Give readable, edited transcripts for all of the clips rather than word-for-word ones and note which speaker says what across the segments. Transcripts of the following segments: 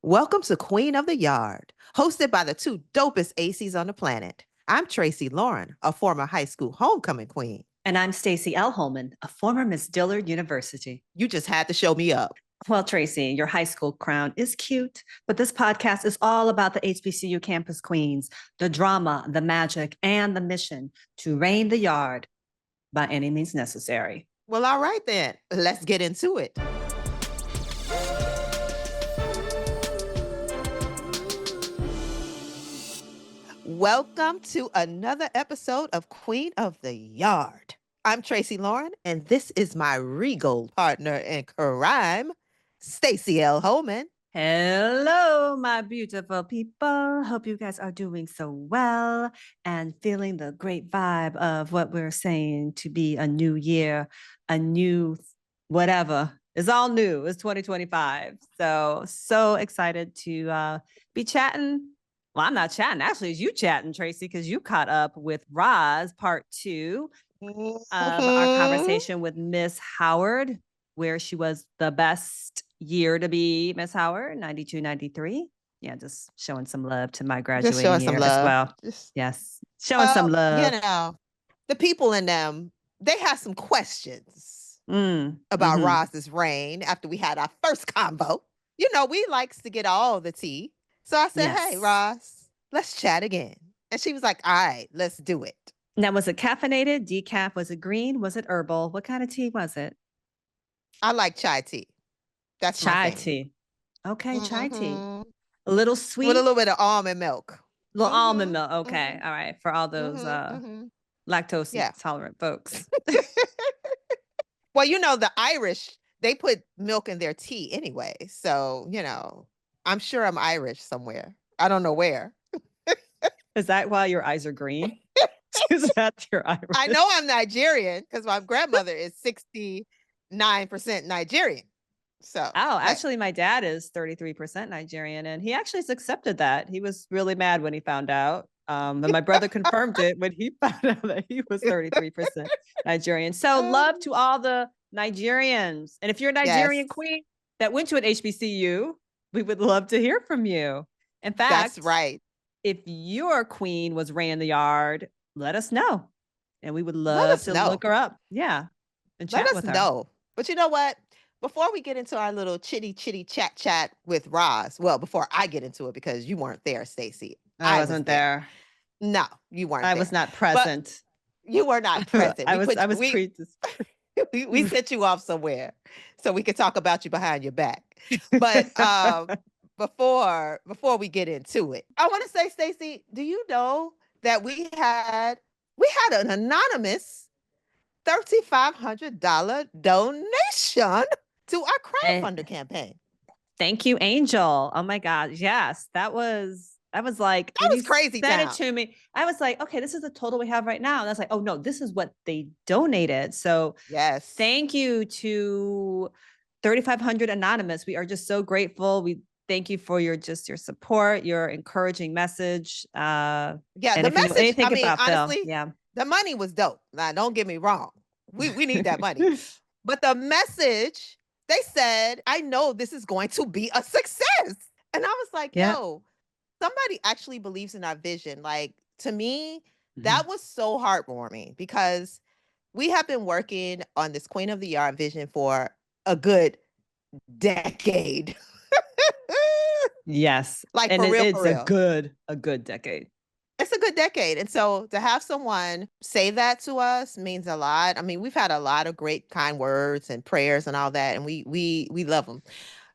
Speaker 1: Welcome to Queen of the Yard, hosted by the two dopest ACs on the planet. I'm Tracee Loran, a former high school homecoming queen.
Speaker 2: And I'm Stacey L. Holman, a former Miss Dillard University.
Speaker 1: You just had to show me up.
Speaker 2: Well, Tracee, your high school crown is cute, but this podcast is all about the HBCU campus queens, the drama, the magic, and the mission to reign the yard by any means necessary.
Speaker 1: Well, all right then. Let's get into it. Welcome to another episode of Queen of the Yard. I'm Tracee Loran, and this is my regal partner in crime, Stacey L. Holman.
Speaker 2: Hello, my beautiful people. Hope you guys are doing so well and feeling the great vibe of what we're saying to be a new year, a new whatever. It's all new. It's 2025. So excited to be chatting. Well, I'm not chatting. Actually, it's you chatting, Tracee, because you caught up with Roz, part 2 of our conversation with Miss Howard, where she was the best year to be Miss Howard, 92, 93. Yeah, just showing some love to my graduating year as well. Yes, showing some love.
Speaker 1: You know, the people in them, they have some questions about Roz's reign after we had our first convo. You know, we likes to get all the tea. So I said, Hey, Roz, let's chat again. And she was like, all right, let's do it.
Speaker 2: Now, was it caffeinated, decaf? Was it green? Was it herbal? What kind of tea was it?
Speaker 1: I like chai tea. That's
Speaker 2: chai tea. Okay, chai tea. A little sweet.
Speaker 1: With a little bit of almond milk.
Speaker 2: A little almond milk. Okay. All right. For all those lactose intolerant folks.
Speaker 1: Well, you know, the Irish, they put milk in their tea anyway. So, you know, I'm sure I'm Irish somewhere. I don't know where.
Speaker 2: Is that why your eyes are green? Is that your Irish?
Speaker 1: I know I'm Nigerian because my grandmother is 69% Nigerian. So
Speaker 2: actually, my dad is 33% Nigerian, and he actually has accepted that. He was really mad when he found out. And my brother confirmed it when he found out that he was 33% Nigerian. So love to all the Nigerians. And if you're a Nigerian queen that went to an HBCU, we would love to hear from you. In fact,
Speaker 1: that's right.
Speaker 2: If your queen was ran the yard, let us know. And we would love to look her up. Yeah. And chat with her.
Speaker 1: Let us know. But you know what? Before we get into our little chitty chat with Roz, well, before I get into it, because you weren't there, Stacey.
Speaker 2: I wasn't there.
Speaker 1: No, you weren't.
Speaker 2: I was not present.
Speaker 1: But you were not present.
Speaker 2: We
Speaker 1: we sent you off somewhere so we could talk about you behind your back. But before we get into it, I want to say, Stacey, do you know that we had an anonymous $3,500 donation to our crowdfunder campaign?
Speaker 2: Thank you, Angel. Oh my God. Yes. That was crazy.
Speaker 1: Sent
Speaker 2: it to me. I was like, okay, this is the total we have right now. And I was like, oh no, this is what they donated. So
Speaker 1: yes,
Speaker 2: thank you to 3,500 Anonymous. We are just so grateful. We thank you for your support, your encouraging message.
Speaker 1: The message, honestly,
Speaker 2: yeah,
Speaker 1: the money was dope. Now, don't get me wrong. We need that money. But the message, they said, I know this is going to be a success. And I was like, yo, somebody actually believes in our vision. Like, to me, that was so heartwarming because we have been working on this Queen of the Yard vision for a good decade.
Speaker 2: Yes.
Speaker 1: Like,
Speaker 2: and
Speaker 1: for real.
Speaker 2: A good decade.
Speaker 1: It's a good decade. And so to have someone say that to us means a lot. I mean, we've had a lot of great kind words and prayers and all that. And we love them.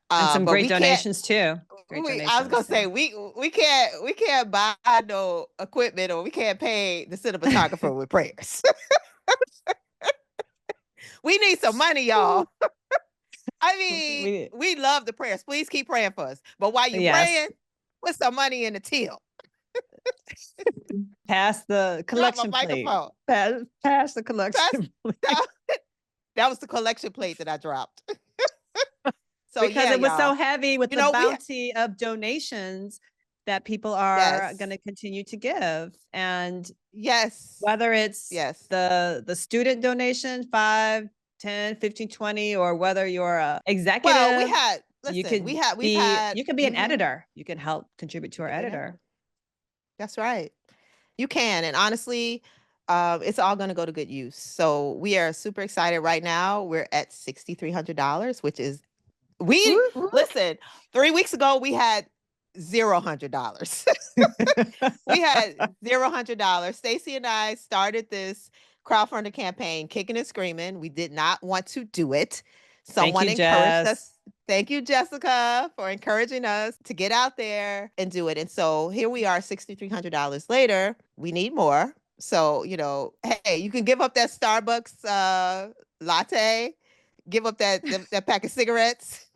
Speaker 2: And some great donations too.
Speaker 1: I was gonna say we can't buy no equipment or we can't pay the cinematographer with prayers. We need some money, y'all. I mean, we love the prayers. Please keep praying for us. But while you're praying, put some money in the till.
Speaker 2: Pass the collection plate. Pass the collection plate.
Speaker 1: That was the collection plate that I dropped.
Speaker 2: So because it was so heavy with the bounty of donations that people are going to continue to give. And whether it's the student donation, 5, 10, 15, 20, or whether you're a executive.
Speaker 1: Well, listen,
Speaker 2: you can be an editor. You can help contribute to our editor.
Speaker 1: That's right. You can. And honestly, it's all going to go to good use. So we are super excited right now. We're at $6,300, which is, listen, 3 weeks ago, we had $0. We had $0. Stacey and I started this crowdfunding campaign, kicking and screaming. We did not want to do it. Someone encouraged us. Thank you, Jessica, for encouraging us to get out there and do it. And so here we are, $6,300 later. We need more. So, hey, you can give up that Starbucks latte, give up that pack of cigarettes.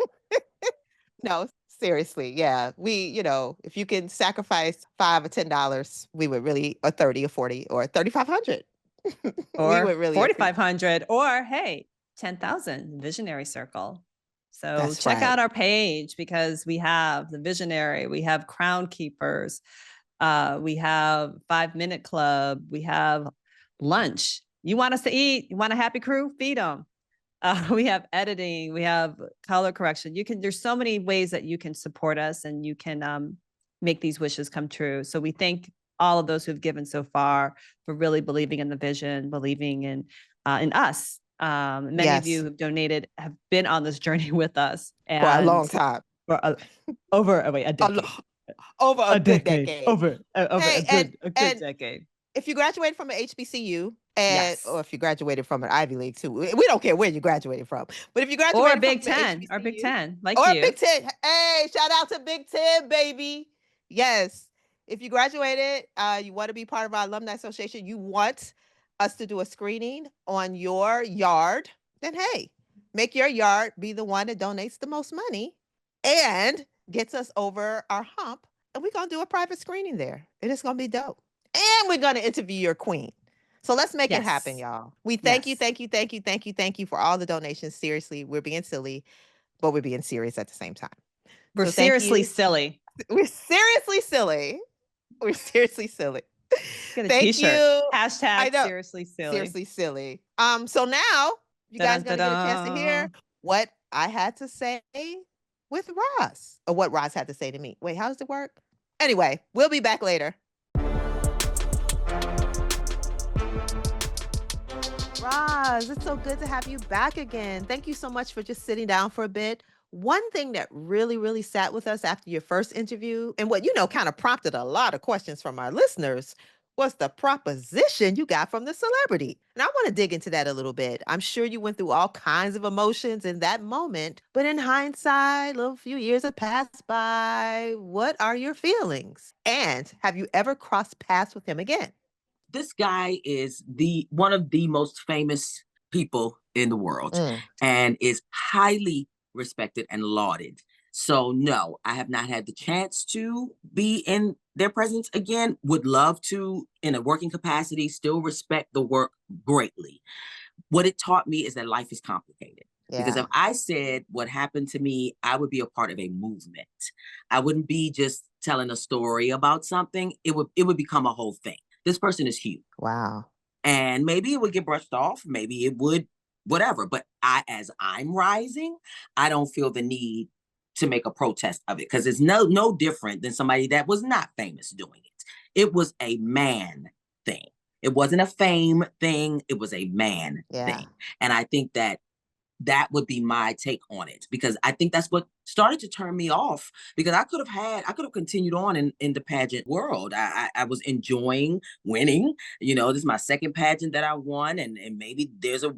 Speaker 1: No, seriously. Yeah. If you can sacrifice $5 or $10, we would really, or 30 or 40 or 3,500.
Speaker 2: Or we would really 4,500 or hey, 10,000 Visionary Circle. So check out our page because we have the Visionary, we have Crown Keepers, we have 5-Minute Club, we have lunch. You want us to eat? You want a happy crew? Feed them. We have editing, we have color correction. There's so many ways that you can support us and you can make these wishes come true. So we thank all of those who've given so far for really believing in the vision, believing in us. Many of you who've donated have been on this journey with us
Speaker 1: for a long time.
Speaker 2: Over a decade.
Speaker 1: Over a good decade.
Speaker 2: Over a good decade.
Speaker 1: If you graduated from an HBCU, or if you graduated from an Ivy League too, we don't care where you graduated from. But if you graduated
Speaker 2: from Big Ten, or Big Ten,
Speaker 1: or Big Ten, hey, shout out to Big Ten, baby. Yes, if you graduated, you want to be part of our alumni association, you want us to do a screening on your yard, then hey, make your yard be the one that donates the most money and gets us over our hump, and we're gonna do a private screening there. It is gonna be dope. And we're going to interview your queen. So let's make it happen, y'all. We thank you for all the donations. Seriously, we're being silly, but we're being serious at the same time.
Speaker 2: We're seriously silly.
Speaker 1: We're seriously silly. We're seriously silly.
Speaker 2: Get a t-shirt. Hashtag seriously silly.
Speaker 1: Seriously silly. So now you guys are going to get a chance to hear what I had to say with Roz, or what Roz had to say to me. Wait, how does it work? Anyway, we'll be back later. Roz, it's so good to have you back again. Thank you so much for just sitting down for a bit. One thing that really, really sat with us after your first interview, and what, kind of prompted a lot of questions from our listeners, was the proposition you got from the celebrity. And I want to dig into that a little bit. I'm sure you went through all kinds of emotions in that moment, but in hindsight, a few years have passed by. What are your feelings? And have you ever crossed paths with him again?
Speaker 3: This guy is one of the most famous people in the world and is highly respected and lauded. So no, I have not had the chance to be in their presence again. Would love to, in a working capacity, still respect the work greatly. What it taught me is that life is complicated. Yeah. Because if I said what happened to me, I would be a part of a movement. I wouldn't be just telling a story about something. It would become a whole thing. This person is huge.
Speaker 1: Wow.
Speaker 3: And maybe it would get brushed off. Maybe it would, whatever. But as I'm rising, I don't feel the need to make a protest of it, because it's no different than somebody that was not famous doing it. It was a man thing. It wasn't a fame thing. It was a man thing. And I think that would be my take on it, because I think that's what started to turn me off, because I could have continued on in the pageant world. I was enjoying winning. This is my second pageant that I won, and maybe there's a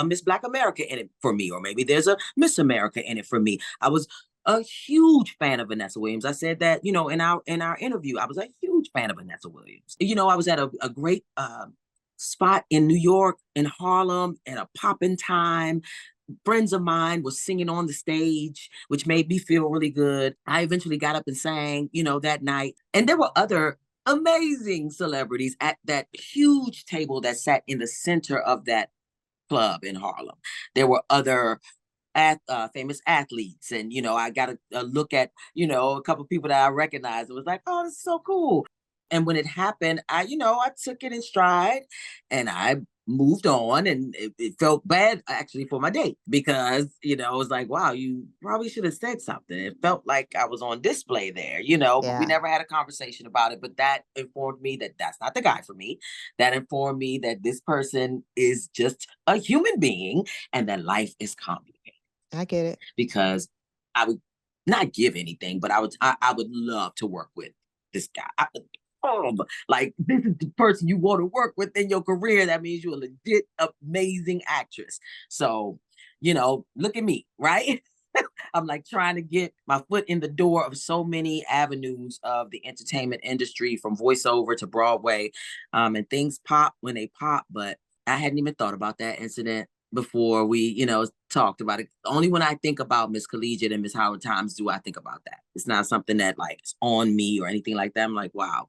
Speaker 3: Miss Black America in it for me, or maybe there's a Miss America in it for me. I was a huge fan of Vanessa Williams. I said that, in our interview, I was a huge fan of Vanessa Williams. I was at a great spot in New York, in Harlem, at a poppin' time. Friends of mine was singing on the stage, which made me feel really good. I eventually got up and sang, that night. And there were other amazing celebrities at that huge table that sat in the center of that club in Harlem. There were other famous athletes. And, I got a look at, a couple of people that I recognized. It was like, oh, this is so cool. And when it happened, I took it in stride and I moved on, and it felt bad actually for my date because, it was like, wow, you probably should have said something. It felt like I was on display there, but we never had a conversation about it. But that informed me that that's not the guy for me. That informed me that this person is just a human being and that life is complicated.
Speaker 1: I get it.
Speaker 3: Because I would not give anything, but I would love to work with this guy. Like, this is the person you want to work with in your career. That means you're a legit amazing actress. So, look at me, right? I'm like trying to get my foot in the door of so many avenues of the entertainment industry, from voiceover to Broadway, and things pop when they pop. But I hadn't even thought about that incident before we, talked about it. Only when I think about Miss Collegiate and Miss Howard Times do I think about that. It's not something that like is on me or anything like that. I'm like, wow.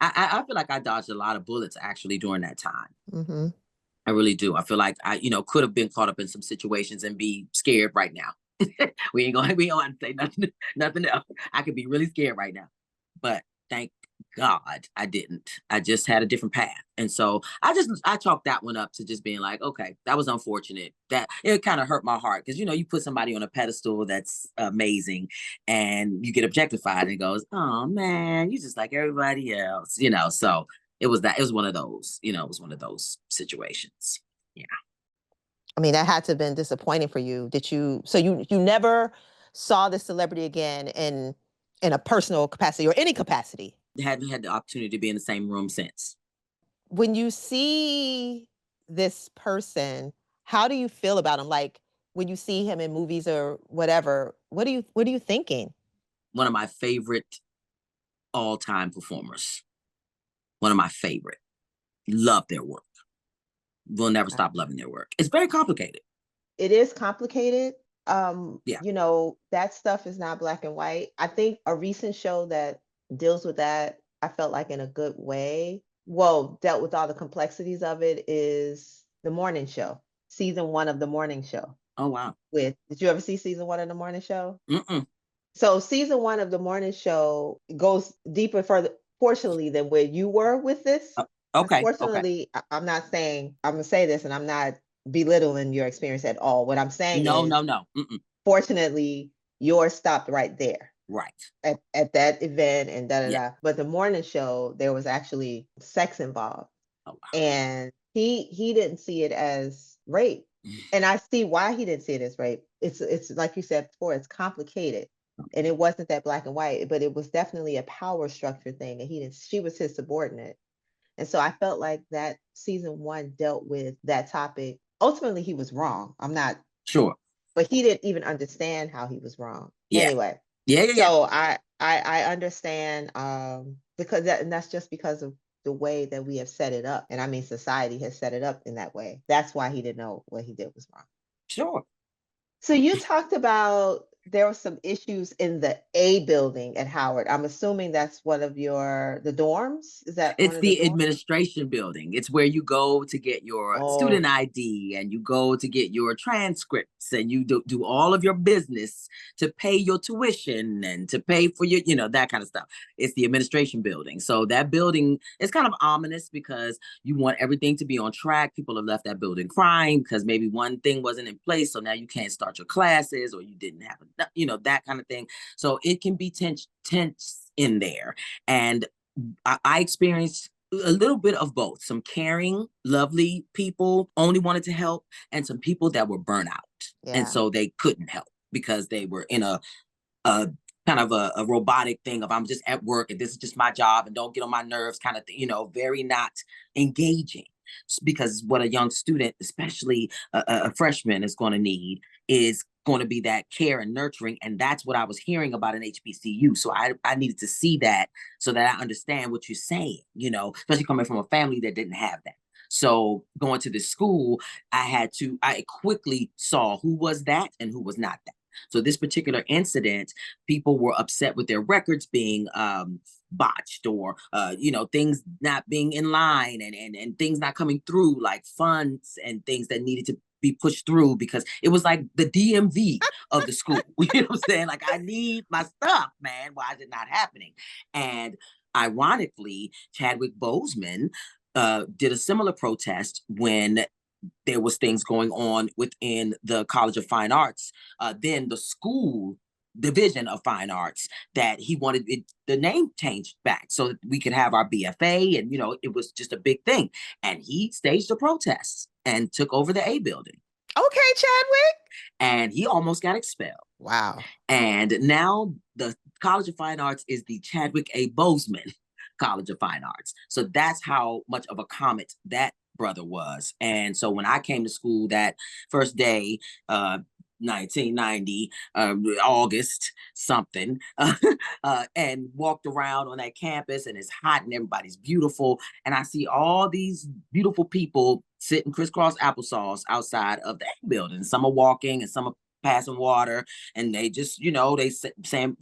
Speaker 3: I feel like I dodged a lot of bullets actually during that time.
Speaker 1: Mm-hmm.
Speaker 3: I really do. I feel like I, could have been caught up in some situations and be scared right now. we ain't gonna say nothing else. I could be really scared right now. But thank God I didn't. I just had a different path. And so I chalked that one up to just being like, okay, that was unfortunate. That it kind of hurt my heart because, you put somebody on a pedestal that's amazing and you get objectified and it goes, oh man, you just like everybody else, so it was one of those, it was one of those situations. Yeah.
Speaker 1: I mean, that had to have been disappointing for you. So you never saw this celebrity again in a personal capacity or any capacity?
Speaker 3: Hadn't had the opportunity to be in the same room since.
Speaker 1: When you see this person, how do you feel about him? Like when you see him in movies or whatever, what are you thinking?
Speaker 3: One of my favorite all-time performers. One of my favorite. Love their work. We'll never stop loving their work. It's very complicated.
Speaker 1: It is complicated.
Speaker 3: Yeah.
Speaker 1: That stuff is not black and white. I think a recent show that deals with that, I felt like in a good way, dealt with all the complexities of it, is The Morning Show, season 1 of The Morning Show.
Speaker 3: Oh, wow.
Speaker 1: Did you ever see season 1 of The Morning Show?
Speaker 3: Mm-mm.
Speaker 1: So season 1 of The Morning Show goes deeper, further, fortunately, than where you were with this.
Speaker 3: Okay.
Speaker 1: Fortunately, okay. I'm not saying, I'm going to say this, and I'm not belittling your experience at all. What I'm saying
Speaker 3: no.
Speaker 1: is,
Speaker 3: Mm-mm.
Speaker 1: Fortunately, yours stopped right there.
Speaker 3: Right.
Speaker 1: At that event and da-da-da.
Speaker 3: Yeah.
Speaker 1: But The Morning Show, there was actually sex involved.
Speaker 3: Oh, wow.
Speaker 1: And he didn't see it as rape. And I see why he didn't see it as rape. It's like you said before, it's complicated. And it wasn't that black and white, but it was definitely a power structure thing. And she was his subordinate. And so I felt like that season 1 dealt with that topic. Ultimately, he was wrong. I'm not
Speaker 3: sure.
Speaker 1: But he didn't even understand how he was wrong.
Speaker 3: Yeah.
Speaker 1: Anyway.
Speaker 3: Yeah.
Speaker 1: So I understand because that's just because of the way that we have set it up. And I mean, society has set it up in that way. That's why he didn't know what he did was wrong.
Speaker 3: Sure.
Speaker 1: So you talked about there were some issues in the A building at Howard. I'm assuming that's one of the dorms. Is that
Speaker 3: it's the administration building? It's where you go to get your student ID and you go to get your transcripts and you do all of your business to pay your tuition and to pay for your, that kind of stuff. It's the administration building. So that building is kind of ominous because you want everything to be on track. People have left that building crying because maybe one thing wasn't in place. So now you can't start your classes or you didn't have, that kind of thing. So it can be tense in there. And I experienced a little bit of both. Some caring, lovely people only wanted to help, and some people that were burnt out. Yeah. And so they couldn't help because they were in a kind of a robotic thing of I'm just at work and this is just my job and don't get on my nerves kind of thing, very not engaging. Because what a young student, especially a freshman, is going to need is going to be that care and nurturing. And that's what I was hearing about in HBCU. So I needed to see that so that I understand what you're saying, especially coming from a family that didn't have that. So going to this school, I quickly saw who was that and who was not that. So this particular incident, people were upset with their records being botched or, things not being in line and things not coming through, like funds and things that needed to be pushed through because it was like the DMV of the school. You know what I'm saying? Like, I need my stuff, man. Why is it not happening? And ironically, Chadwick Boseman did a similar protest when there was things going on within the College of Fine Arts, then the school division of fine arts, that he wanted the name changed back so that we could have our BFA, and it was just a big thing. And he staged a protest and took over the A building.
Speaker 1: Okay, Chadwick.
Speaker 3: And he almost got expelled.
Speaker 1: Wow.
Speaker 3: And now the College of Fine Arts is the Chadwick A. Boseman College of Fine Arts. So that's how much of a comet that brother was. And so when I came to school that first day, 1990, August something, and walked around on that campus, and it's hot and everybody's beautiful. And I see all these beautiful people sitting crisscross applesauce outside of the building. Some are walking and some are passing water, and they just,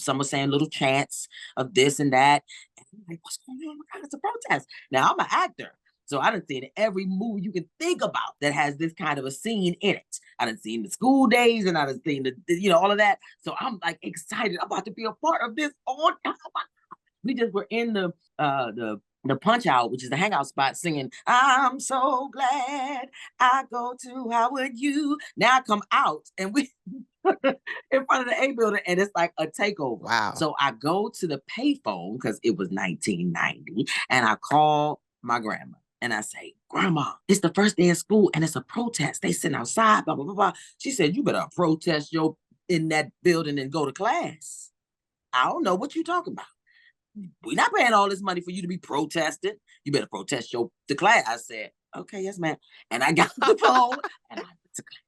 Speaker 3: some are saying little chants of this and that. And I'm like, what's going on? It's a protest. Now, I'm an actor, so I done seen every movie you can think about that has this kind of a scene in it. I done seen the School Days, and I done seen the all of that. So I'm like excited about to be a part of this. We just were in the Punch Out, which is the hangout spot, singing, I'm so glad I go to Howard U. Now I come out and we in front of the A building, and it's like a takeover.
Speaker 1: Wow.
Speaker 3: So I go to the payphone because it was 1990, and I call my grandma. And I say, Grandma, it's the first day of school and it's a protest. They sitting outside, blah, blah, blah, blah. She said, you better protest in that building and go to class. I don't know what you talking about. We're not paying all this money for you to be protesting. You better protest the class. I said, okay, yes, ma'am. And I got the phone and I went to class.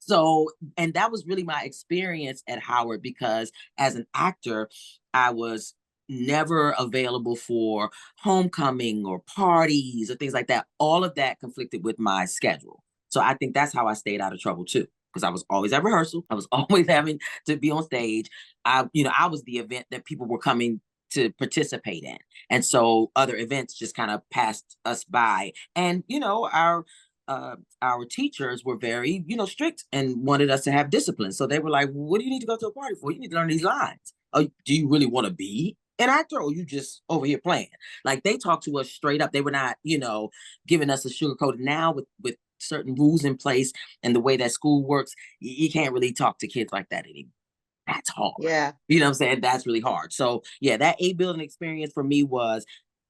Speaker 3: So, and that was really my experience at Howard, because as an actor, I was never available for homecoming or parties or things like that. All of that conflicted with my schedule. So I think that's how I stayed out of trouble too, because I was always at rehearsal. I was always having to be on stage. I was the event that people were coming to participate in. And so other events just kind of passed us by. And, our teachers were very, strict and wanted us to have discipline. So they were like, what do you need to go to a party for? You need to learn these lines. Oh, do you really want to be an actor, or you just over here playing? Like, they talked to us straight up. They were not, giving us a sugarcoated. Now with certain rules in place and the way that school works, you can't really talk to kids like that anymore. That's hard.
Speaker 1: Yeah.
Speaker 3: You know what I'm saying? That's really hard. So yeah, that A building experience for me was,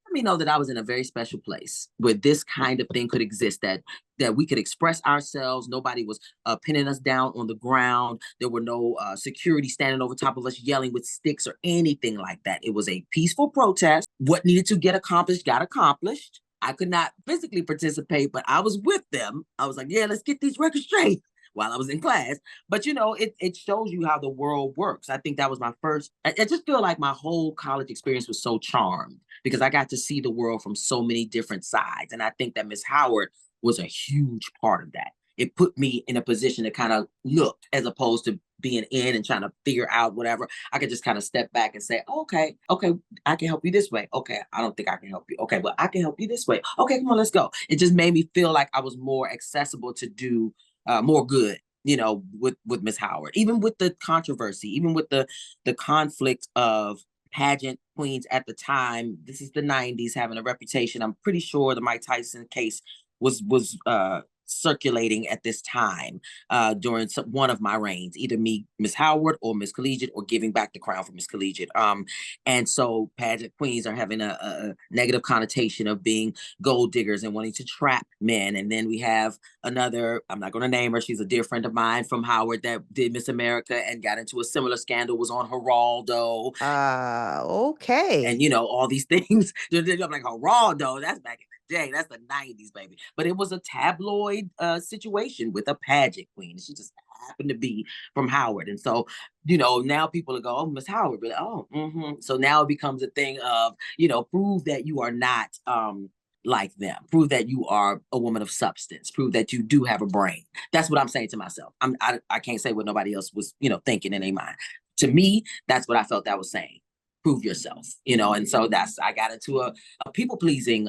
Speaker 3: let me know that I was in a very special place where this kind of thing could exist, that we could express ourselves. Nobody was pinning us down on the ground. There were no security standing over top of us yelling with sticks or anything like that. It was a peaceful protest. What needed to get accomplished got accomplished. I could not physically participate, but I was with them. I was like, yeah, let's get these records straight while I was in class. But, it shows you how the world works. I think that was my first, I just feel like my whole college experience was so charmed because I got to see the world from so many different sides. And I think that Miss Howard was a huge part of that. It put me in a position to kind of look, as opposed to being in and trying to figure out whatever. I could just kind of step back and say, okay, I can help you this way. Okay, I don't think I can help you. Okay, well, I can help you this way. Okay, come on, let's go. It just made me feel like I was more accessible to do more good, with Miss Howard, even with the controversy, even with the conflict of pageant queens at the time. This is the 90s, having a reputation. I'm pretty sure the Mike Tyson case was circulating at this time during one of my reigns, either me, Miss Howard, or Miss Collegiate, or giving back the crown for Miss Collegiate. And so pageant queens are having a negative connotation of being gold diggers and wanting to trap men. And then we have another, I'm not going to name her, she's a dear friend of mine from Howard that did Miss America and got into a similar scandal, was on Geraldo.
Speaker 1: Okay.
Speaker 3: And, all these things. I'm like, Geraldo, that's back in the day. That's the 90s, baby. But it was a tabloid situation with a pageant queen. She just happened to be from Howard. And so, now people will go, oh, Miss Howard. But, So now it becomes a thing of, prove that you are not like them. Prove that you are a woman of substance. Prove that you do have a brain. That's what I'm saying to myself. I can't say what nobody else was, thinking in their mind. To me, that's what I felt that was saying. Prove yourself, and so I got into a people-pleasing,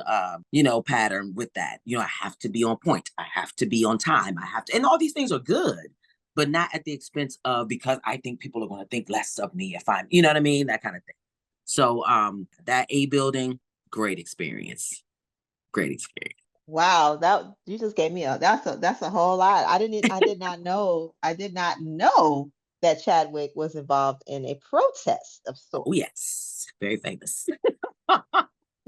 Speaker 3: pattern with that. I have to be on point. I have to be on time. I have to, and all these things are good, but not at the expense of, because I think people are going to think less of me if I'm, you know what I mean? That kind of thing. So that A building, great experience. Great experience.
Speaker 1: Wow, that you just gave me that's a whole lot. I did not know that Chadwick was involved in a protest of
Speaker 3: Oh,
Speaker 1: sorts.
Speaker 3: yes. Very famous.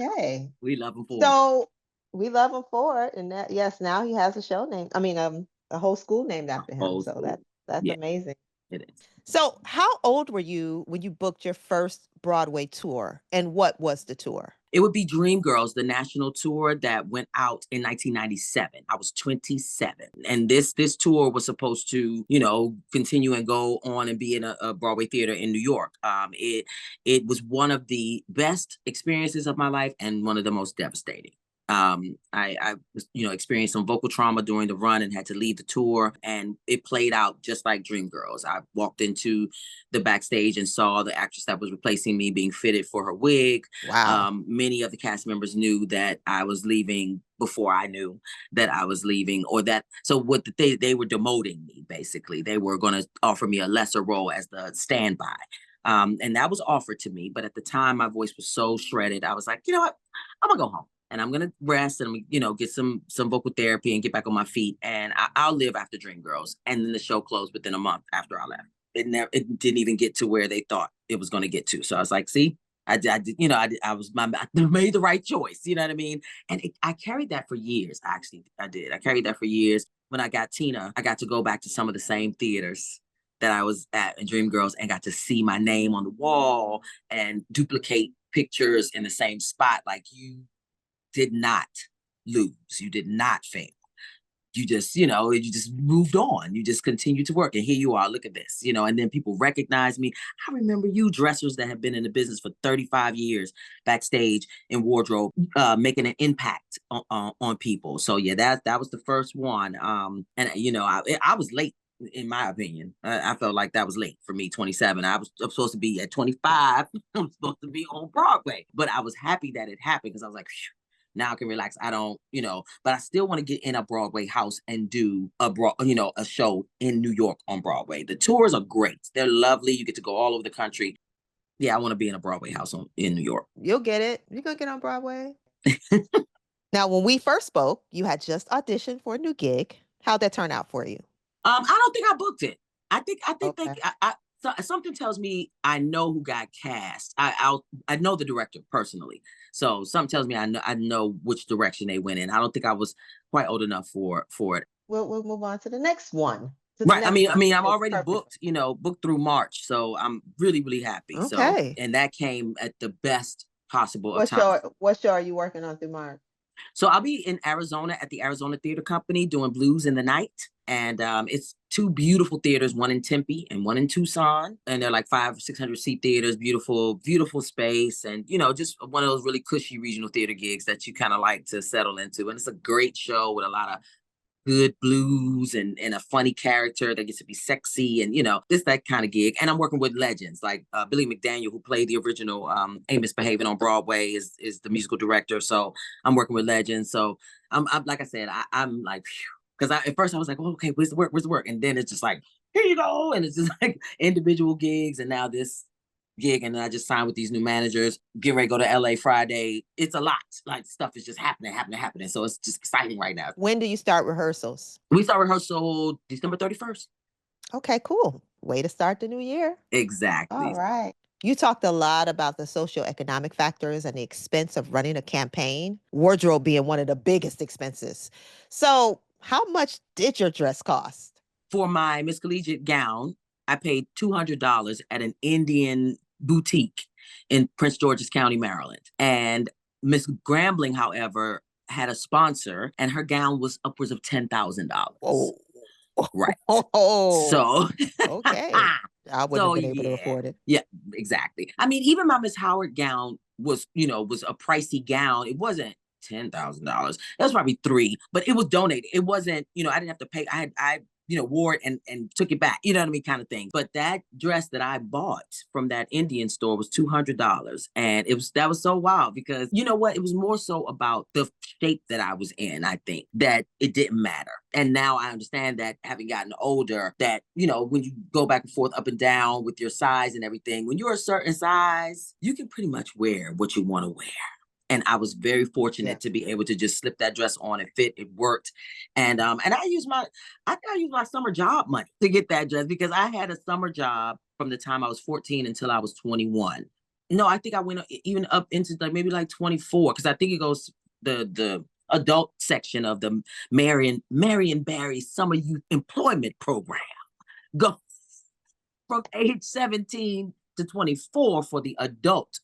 Speaker 1: Okay.
Speaker 3: We love him for it.
Speaker 1: So we love him for it. And that, yes, now he has a show name. I mean, a whole school named after him.
Speaker 3: Whole
Speaker 1: So
Speaker 3: school.
Speaker 1: that's
Speaker 3: Yeah,
Speaker 1: amazing.
Speaker 3: it is.
Speaker 1: So how old were you when you booked your first Broadway tour? And what was the tour?
Speaker 3: It would be Dreamgirls, the national tour that went out in 1997. I was 27. And this tour was supposed to, continue and go on and be in a Broadway theater in New York. It was one of the best experiences of my life and one of the most devastating. I was, experienced some vocal trauma during the run and had to leave the tour, and it played out just like Dreamgirls. I walked into the backstage and saw the actress that was replacing me being fitted for her wig.
Speaker 1: Wow.
Speaker 3: Many of the cast members knew that I was leaving before I knew that I was leaving, or that, so what they were demoting me, basically. They were going to offer me a lesser role as the standby. And that was offered to me. But at the time, my voice was so shredded. I was like, you know what? I'm going to go home. And I'm gonna rest and get some vocal therapy and get back on my feet. And I'll live after Dreamgirls. And then the show closed within a month after I left. It didn't even get to where they thought it was going to get to. So I was like, see, I made the right choice. You know what I mean? And I carried that for years. Actually, I did. I carried that for years. When I got Tina, I got to go back to some of the same theaters that I was at in Dreamgirls and got to see my name on the wall and duplicate pictures in the same spot. Like, you did not lose. You did not fail. You just, you just moved on. You just continued to work. And here you are, look at this, and then people recognize me. I remember you dressers that have been in the business for 35 years backstage in wardrobe, making an impact on people. So yeah, that was the first one. And I was late. In my opinion, I felt like that was late for me. 27. I'm supposed to be at 25. I'm supposed to be on Broadway, but I was happy that it happened because I was like, phew, now I can relax. I don't, but I still want to get in a Broadway house and do a show in New York on Broadway. The tours are great. They're lovely. You get to go all over the country. Yeah, I want to be in a Broadway house in New York.
Speaker 1: You'll get it. You're going to get on Broadway. Now, when we first spoke, you had just auditioned for a new gig. How'd that turn out for you?
Speaker 3: I don't think I booked it. I think
Speaker 1: Okay.
Speaker 3: so something tells me I know who got cast. I know the director personally, so something tells me I know which direction they went in. I don't think I was quite old enough for it.
Speaker 1: We'll move on to the next one.
Speaker 3: Right. I mean, I'm already booked. Booked through March, so I'm really, really happy.
Speaker 1: Okay.
Speaker 3: So, and that came at the best possible of time.
Speaker 1: What show are you working on through March?
Speaker 3: So I'll be in Arizona at the Arizona Theater Company doing Blues in the Night. And it's two beautiful theaters, one in Tempe and one in Tucson. And they're like 500 or 600 seat theaters, beautiful, beautiful space. And, just one of those really cushy regional theater gigs that you kind of like to settle into. And it's a great show with a lot of good blues and a funny character that gets to be sexy. And, it's that kind of gig. And I'm working with legends like Billy McDaniel, who played the original Amos Behaving on Broadway, is the musical director. So I'm working with legends. So I'm like I said, I'm like, because at first I was like, well, okay, where's the work? And then it's just like, here you go. And it's just like individual gigs. And now this gig, and then I just signed with these new managers, get ready to go to LA Friday. It's a lot. Like, stuff is just happening. So it's just exciting right now.
Speaker 1: When do you start rehearsals?
Speaker 3: We start rehearsal December 31st.
Speaker 1: Okay, cool. Way to start the new year.
Speaker 3: Exactly.
Speaker 1: All right. You talked a lot about the socioeconomic factors and the expense of running a campaign, wardrobe being one of the biggest expenses. So how much did your dress cost?
Speaker 3: For my Miss Collegiate gown, I paid $200 at an Indian boutique in Prince George's County, Maryland. And Miss Grambling, however, had a sponsor, and her gown was upwards of $10,000.
Speaker 1: Oh,
Speaker 3: right.
Speaker 1: Oh,
Speaker 3: so
Speaker 1: okay. I wouldn't have been able to afford it.
Speaker 3: Yeah, exactly. I mean, even my Miss Howard gown was a pricey gown. It wasn't $10,000. It was probably $3,000, but it was donated. It wasn't, I didn't have to pay. I wore it and took it back, you know what I mean, kind of thing. But that dress that I bought from that Indian store was $200. And that was so wild because you know what? It was more so about the shape that I was in, I think, that it didn't matter. And now I understand that having gotten older, that, when you go back and forth, up and down with your size and everything, when you're a certain size, you can pretty much wear what you want to wear. And I was very fortunate to be able to just slip that dress on. It fit, it worked. And I used my summer job money to get that dress because I had a summer job from the time I was 14 until I was 21. No, I think I went even up into maybe 24, because I think it goes the adult section of the Marion Barry Summer Youth Employment Program. Go from age 17 to 24 for the adult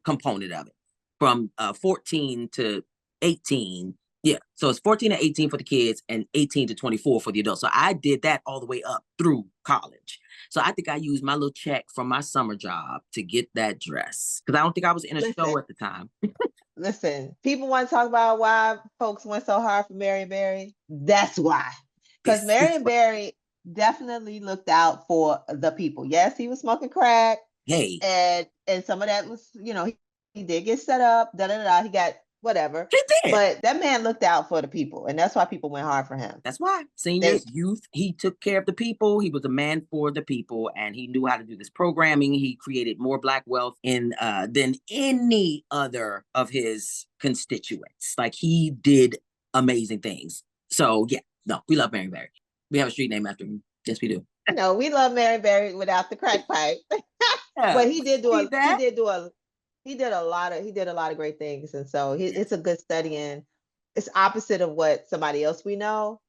Speaker 3: component of it. From 14 to 18. Yeah. So it's 14 to 18 for the kids and 18 to 24 for the adults. So I did that all the way up through college. So I think I used my little check from my summer job to get that dress. Because I don't think I was in a show at the time.
Speaker 1: Listen, people want to talk about why folks went so hard for Marion Barry. That's why. Because Marion Barry definitely looked out for the people. Yes, he was smoking crack.
Speaker 3: Hey.
Speaker 1: And some of that was, he did get set up, he got whatever.
Speaker 3: He did.
Speaker 1: But that man looked out for the people. And that's why people went hard for him.
Speaker 3: That's why. Seniors, youth, he took care of the people. He was a man for the people. And he knew how to do this programming. He created more Black wealth than any other of his constituents. Like, he did amazing things. So, yeah. No, we love Marion Barry. We have a street name after him. Yes, we do.
Speaker 1: No, we love Marion Barry without the crack pipe. But he did a lot of great things, and so it's a good study. And it's opposite of what somebody else we know,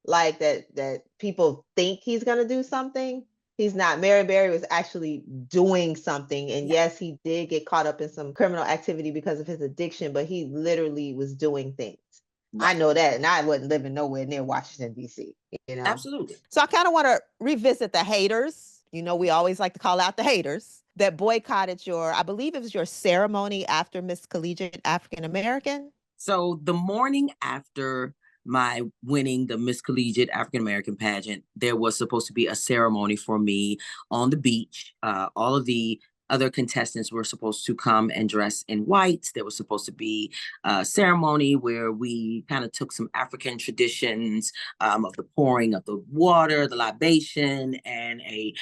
Speaker 1: like that people think he's gonna do something. He's not. Marion Barry was actually doing something, and yes, he did get caught up in some criminal activity because of his addiction, but he literally was doing things. Right. I know that, and I wasn't living nowhere near Washington, D.C.
Speaker 3: Absolutely.
Speaker 1: So I kind of want to revisit the haters. We always like to call out the haters that boycotted I believe it was your ceremony after Miss Collegiate African American.
Speaker 3: So the morning after my winning the Miss Collegiate African American pageant, there was supposed to be a ceremony for me on the beach. All of the other contestants were supposed to come and dress in white. There was supposed to be a ceremony where we kind of took some African traditions of the pouring of the water, the libation, and a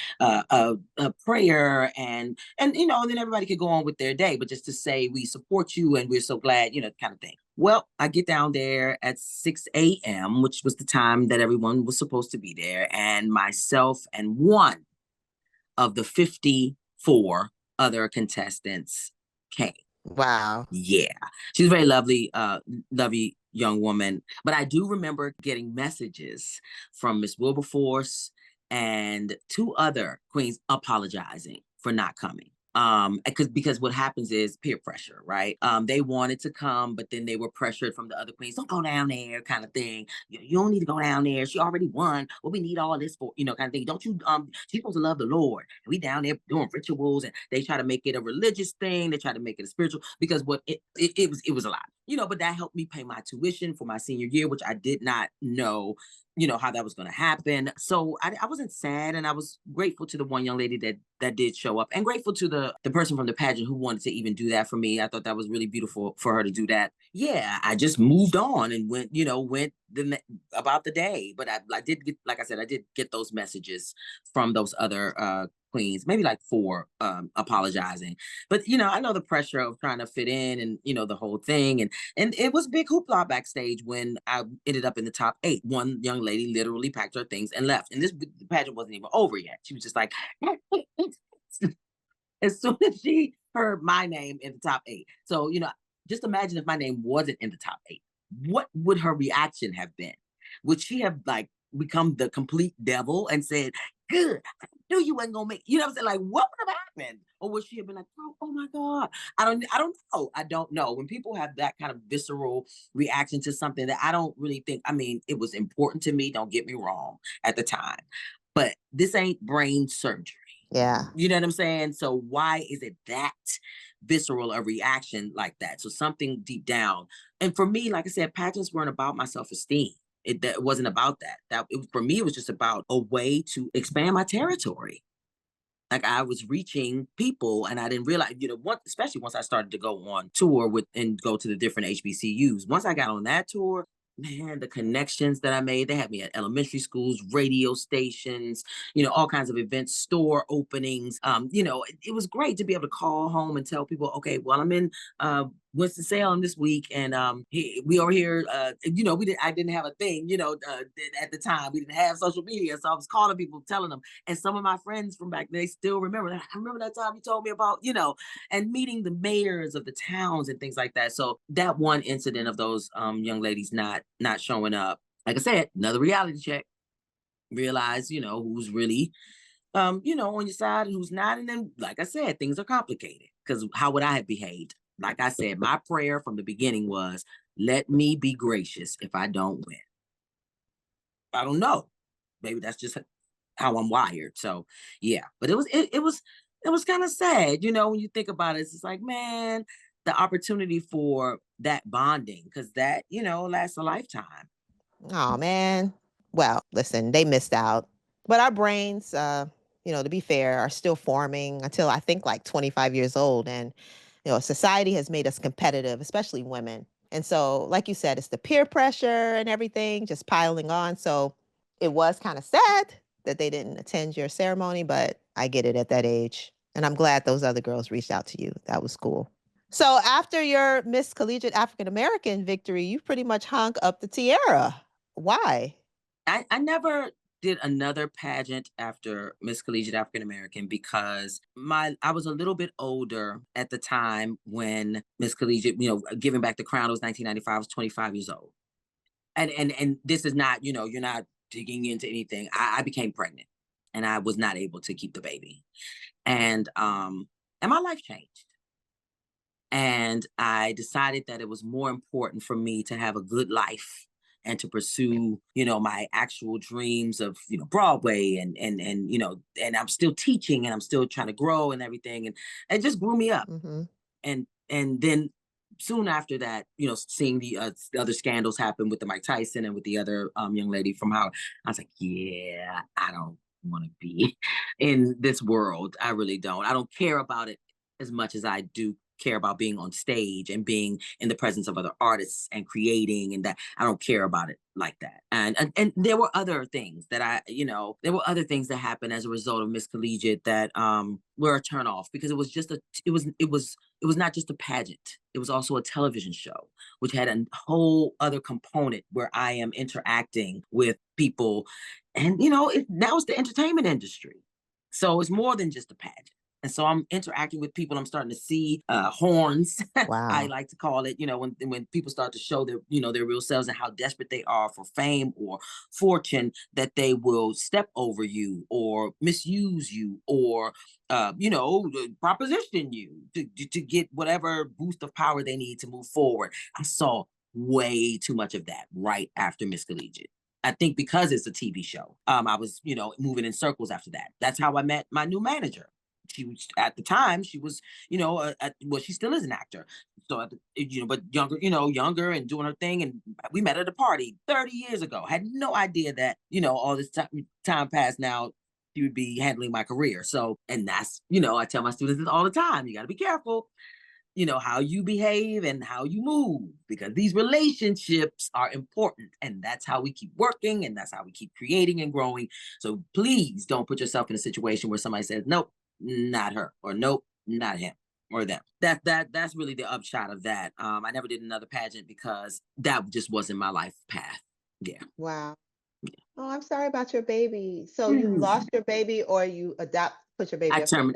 Speaker 3: prayer, and then everybody could go on with their day. But just to say we support you and we're so glad, kind of thing. Well, I get down there at 6 a.m., which was the time that everyone was supposed to be there, and myself and one of the 54 other contestants came.
Speaker 1: Wow.
Speaker 3: Yeah. She was a very lovely young woman. But I do remember getting messages from Miss Wilberforce and 2 other queens apologizing for not coming. Because what happens is peer pressure, right? They wanted to come, but then they were pressured from the other queens. Don't go down there, kind of thing. You don't need to go down there. She already won. What we need all this for, kind of thing. Don't you? She's supposed to love the Lord. And we down there doing rituals, and they try to make it a religious thing. They try to make it a spiritual, because it was a lot, But that helped me pay my tuition for my senior year, which I did not know. How that was going to happen. So I wasn't sad, and I was grateful to the one young lady that did show up, and grateful to the person from the pageant who wanted to even do that for me. I thought that was really beautiful for her to do that. Yeah, I just moved on and went about the day. But I did get, like I said, I did get those messages from those other queens, maybe 4 apologizing. But I know the pressure of trying to fit in, and the whole thing, and it was big hoopla backstage when I ended up in the top 8. One young lady literally packed her things and left, and the pageant wasn't even over yet. She was just like, as soon as she heard my name in the top 8. So just imagine if my name wasn't in the top 8, what would her reaction have been? Would she have become the complete devil and said, "Good, I knew you wasn't gonna make," what I'm saying? Like, what would have happened? Or would she have been like, oh my God? I don't know. I don't know. When people have that kind of visceral reaction to something that I don't really think, it was important to me, don't get me wrong, at the time. But this ain't brain surgery.
Speaker 1: Yeah.
Speaker 3: You know what I'm saying? So why is it that visceral a reaction like that? So something deep down. And for me, like I said, pageants weren't about my self-esteem. That wasn't about that. For me, it was just about a way to expand my territory. Like I was reaching people and I didn't realize, especially once I started to go on tour and go to the different HBCUs. Once I got on that tour, man, the connections that I made, they had me at elementary schools, radio stations, all kinds of events, store openings. It was great to be able to call home and tell people, okay, well, I'm in Winston-Salem this week, and we over here, I didn't have a thing, at the time. We didn't have social media, so I was calling people, telling them. And some of my friends from back then, they still remember. I remember that time you told me about, and meeting the mayors of the towns and things like that. So that one incident of those young ladies not showing up, like I said, another reality check. Realize, who's really, on your side and who's not. And then, like I said, things are complicated because how would I have behaved? Like I said, my prayer from the beginning was, let me be gracious if I don't win. I don't know. Maybe that's just how I'm wired. So yeah, but it was kind of sad, when you think about it. It's like, man, the opportunity for that bonding, because that, lasts a lifetime.
Speaker 1: Oh man. Well, listen, they missed out. But our brains, to be fair, are still forming until I think like 25 years old. And, society has made us competitive, especially women. And so, like you said, it's the peer pressure and everything just piling on. So it was kind of sad that they didn't attend your ceremony, but I get it at that age. And I'm glad those other girls reached out to you. That was cool. So after your Miss Collegiate African American victory, you pretty much hung up the tiara. Why?
Speaker 3: I never did another pageant after Miss Collegiate African American because I was a little bit older at the time when Miss Collegiate, giving back the crown. It was 1995. I was 25 years old. And this is not, you're not digging into anything. I became pregnant and I was not able to keep the baby. And my life changed. And I decided that it was more important for me to have a good life and to pursue, my actual dreams of, Broadway and I'm still teaching and I'm still trying to grow and everything. And it just grew me up.
Speaker 1: Mm-hmm.
Speaker 3: And then soon after that, seeing the other scandals happen with the Mike Tyson and with the other young lady from Howard, I was like, yeah, I don't want to be in this world. I really don't. I don't care about it as much as I do care about being on stage and being in the presence of other artists and creating, and that I don't care about it like that. And there were other things that there were other things that happened as a result of Miss Collegiate that were a turn off, because it was just it was not just a pageant. It was also a television show, which had a whole other component where I am interacting with people. And, now it's the entertainment industry. So it's more than just a pageant. And so I'm interacting with people. I'm starting to see horns.
Speaker 1: Wow.
Speaker 3: I like to call it, when people start to show their, their real selves and how desperate they are for fame or fortune, that they will step over you or misuse you or, proposition you to get whatever boost of power they need to move forward. I saw way too much of that right after Miss Collegiate. I think because it's a TV show, I was, moving in circles after that. That's how I met my new manager. She was, at the time, she was, well, she still is an actor. So, but younger and doing her thing. And we met at a party 30 years ago. Had no idea that, all this time passed now, she would be handling my career. So, and that's, I tell my students this all the time. You got to be careful, how you behave and how you move, because these relationships are important. And that's how we keep working. And that's how we keep creating and growing. So please don't put yourself in a situation where somebody says, nope, not her, or nope, not him or them. That's really the upshot of that. I never did another pageant because that just wasn't my life path. Yeah.
Speaker 1: Wow. Yeah. Oh, I'm sorry about your baby. So you lost your baby, or you put your baby up for adoption?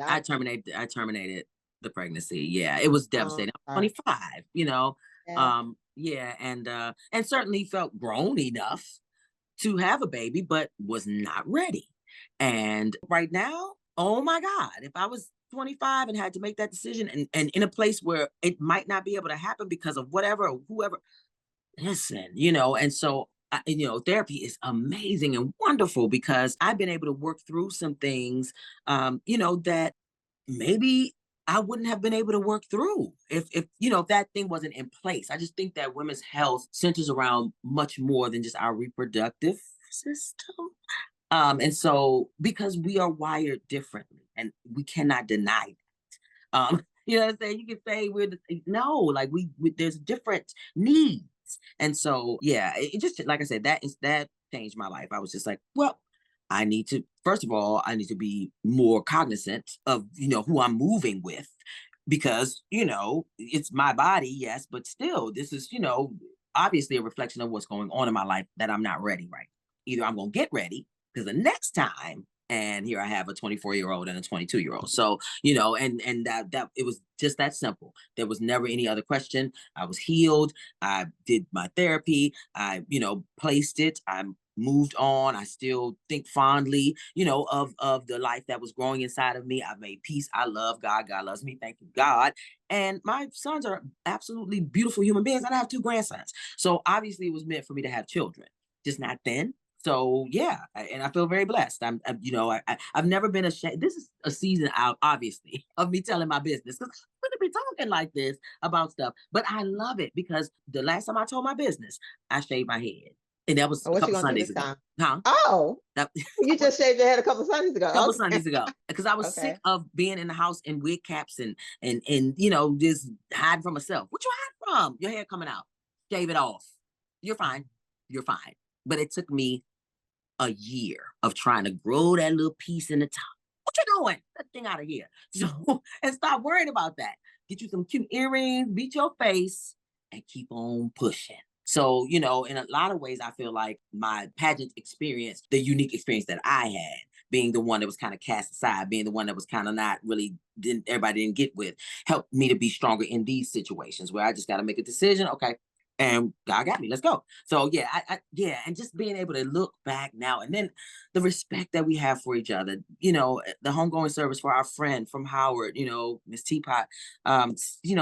Speaker 3: I terminated the pregnancy. Yeah, it was devastating. I'm 25, Yeah. And certainly felt grown enough to have a baby, but was not ready. And right now, oh my God, if I was 25 and had to make that decision and in a place where it might not be able to happen because of whatever or whoever, listen, and so, therapy is amazing and wonderful because I've been able to work through some things, that maybe I wouldn't have been able to work through if if that thing wasn't in place. I just think that women's health centers around much more than just our reproductive system. And so because we are wired differently and we cannot deny that. You know what I'm saying? You can say no, like we there's different needs. And so yeah, it just like I said, that changed my life. I was just like, well, first of all, I need to be more cognizant of, who I'm moving with because, it's my body, yes, but still, this is, obviously a reflection of what's going on in my life that I'm not ready right. Either I'm going to get ready because the next time, and here I have a 24-year-old and a 22-year-old. So, and that it was just that simple. There was never any other question. I was healed. I did my therapy. I, placed it. I moved on. I still think fondly, of the life that was growing inside of me. I've made peace. I love God. God loves me. Thank you, God. And my sons are absolutely beautiful human beings. And I have 2 grandsons. So obviously it was meant for me to have children, just not then. So yeah, and I feel very blessed. I've never been ashamed. This is a season out, obviously, of me telling my business because I'm going to be talking like this about stuff. But I love it because the last time I told my business, I shaved my head. And that was a
Speaker 1: what you
Speaker 3: couple
Speaker 1: gonna do
Speaker 3: Sundays
Speaker 1: this
Speaker 3: ago.
Speaker 1: time?
Speaker 3: Huh?
Speaker 1: Oh,
Speaker 3: That,
Speaker 1: you just shaved your head a couple Sundays ago.
Speaker 3: couple
Speaker 1: Okay.
Speaker 3: Sundays ago. Because I was sick of being in the house in wig caps and just hiding from myself. What you hide from? Your hair coming out. Shave it off. You're fine. You're fine. But it took me a year of trying to grow that little piece in the top. What you doing? That thing out of here. So, and stop worrying about that. Get you some cute earrings, beat your face, and keep on pushing. So, in a lot of ways, I feel like my pageant experience, the unique experience that I had, being the one that was kind of cast aside, being the one that was kind of not really, everybody didn't get with, helped me to be stronger in these situations where I just got to make a decision. Okay, and God got me. Let's go. So yeah, and just being able to look back now, and then the respect that we have for each other. The homegoing service for our friend from Howard. Miss Teapot.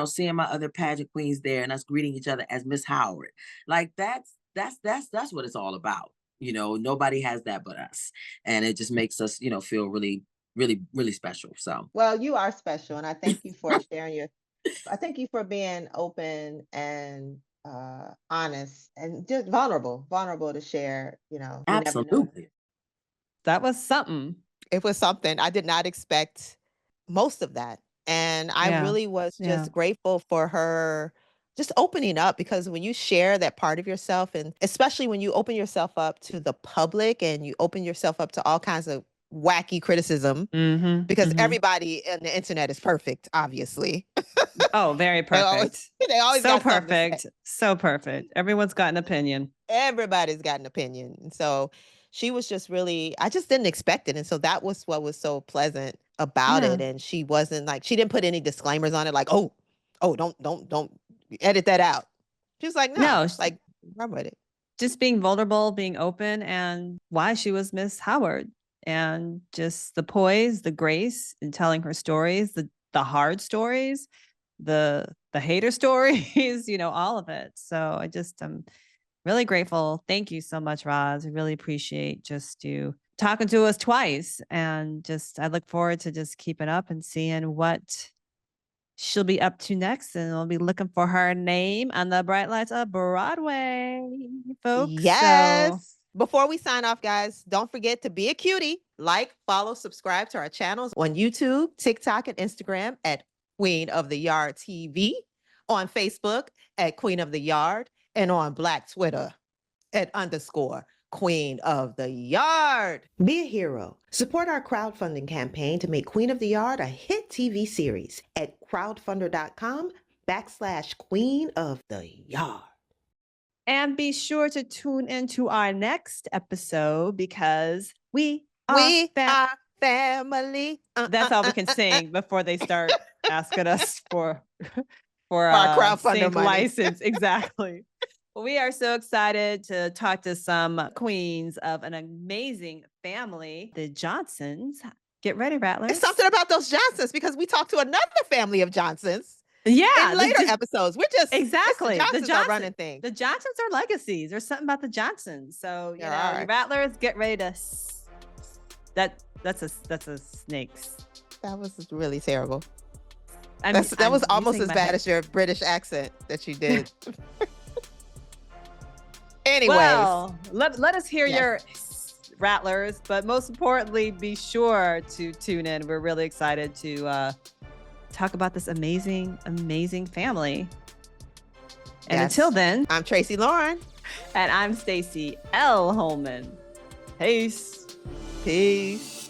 Speaker 3: Seeing my other pageant queens there, and us greeting each other as Miss Howard. Like that's what it's all about. Nobody has that but us, and it just makes us, feel really, really, really special. So
Speaker 1: well, you are special, and I thank you for sharing I thank you for being open and honest and just vulnerable to share. You never know.
Speaker 3: absolutely.
Speaker 2: That was something.
Speaker 1: It was something. I did not expect most of that. And I really was just grateful for her just opening up, because when you share that part of yourself, and especially when you open yourself up to the public and you open yourself up to all kinds of wacky criticism, because everybody on the internet is perfect, obviously.
Speaker 2: Oh, very perfect.
Speaker 1: They always
Speaker 2: so
Speaker 1: got something to say.
Speaker 2: perfect. So perfect. Everyone's got an opinion.
Speaker 1: Everybody's got an opinion. And so she was just really, I just didn't expect it. And so that was what was so pleasant about it. And she wasn't like, she didn't put any disclaimers on it, like, oh, don't edit that out. She was like, no, like, run with it.
Speaker 2: Just being vulnerable, being open, and why she was Miss Howard, and just the poise, the grace in telling her stories, the hard stories, the hater stories, all of it. So I just am really grateful. Thank you so much, Roz. I really appreciate just you talking to us twice. And I look forward to just keeping up and seeing what she'll be up to next. And we'll be looking for her name on the bright lights of Broadway, folks.
Speaker 1: Yes.
Speaker 2: So,
Speaker 1: before we sign off, guys, don't forget to be a cutie. Like, follow, subscribe to our channels on YouTube, TikTok, and Instagram at Queen of the Yard TV, on Facebook at Queen of the Yard, and on Black Twitter at _Queen of the Yard. Be a hero. Support our crowdfunding campaign to make Queen of the Yard a hit TV series at crowdfunder.com/Queen of the Yard.
Speaker 2: and be sure to tune into our next episode, because we are
Speaker 1: family.
Speaker 2: That's all we can sing before they start asking us for
Speaker 1: our crowdfunder money.
Speaker 2: license. Exactly. We are so excited to talk to some queens of an amazing family, the Johnsons. Get ready, Rattlers.
Speaker 1: It's something about those Johnsons, because we talked to another family of Johnsons.
Speaker 2: Yeah.
Speaker 1: In later episodes. We're just
Speaker 2: exactly.
Speaker 1: The Johnsons are running things.
Speaker 2: The Johnsons are legacies. There's something about the Johnsons. So, you Rattlers, get ready to that's a snakes.
Speaker 1: That was really terrible. That was almost as bad
Speaker 2: head.
Speaker 1: as your British accent that you did. Anyways.
Speaker 2: Well, let us hear your rattlers, but most importantly, be sure to tune in. We're really excited to talk about this amazing, amazing family. And until then,
Speaker 1: I'm Tracee Loran.
Speaker 2: And I'm Stacey L. Holman. Peace.
Speaker 1: Peace.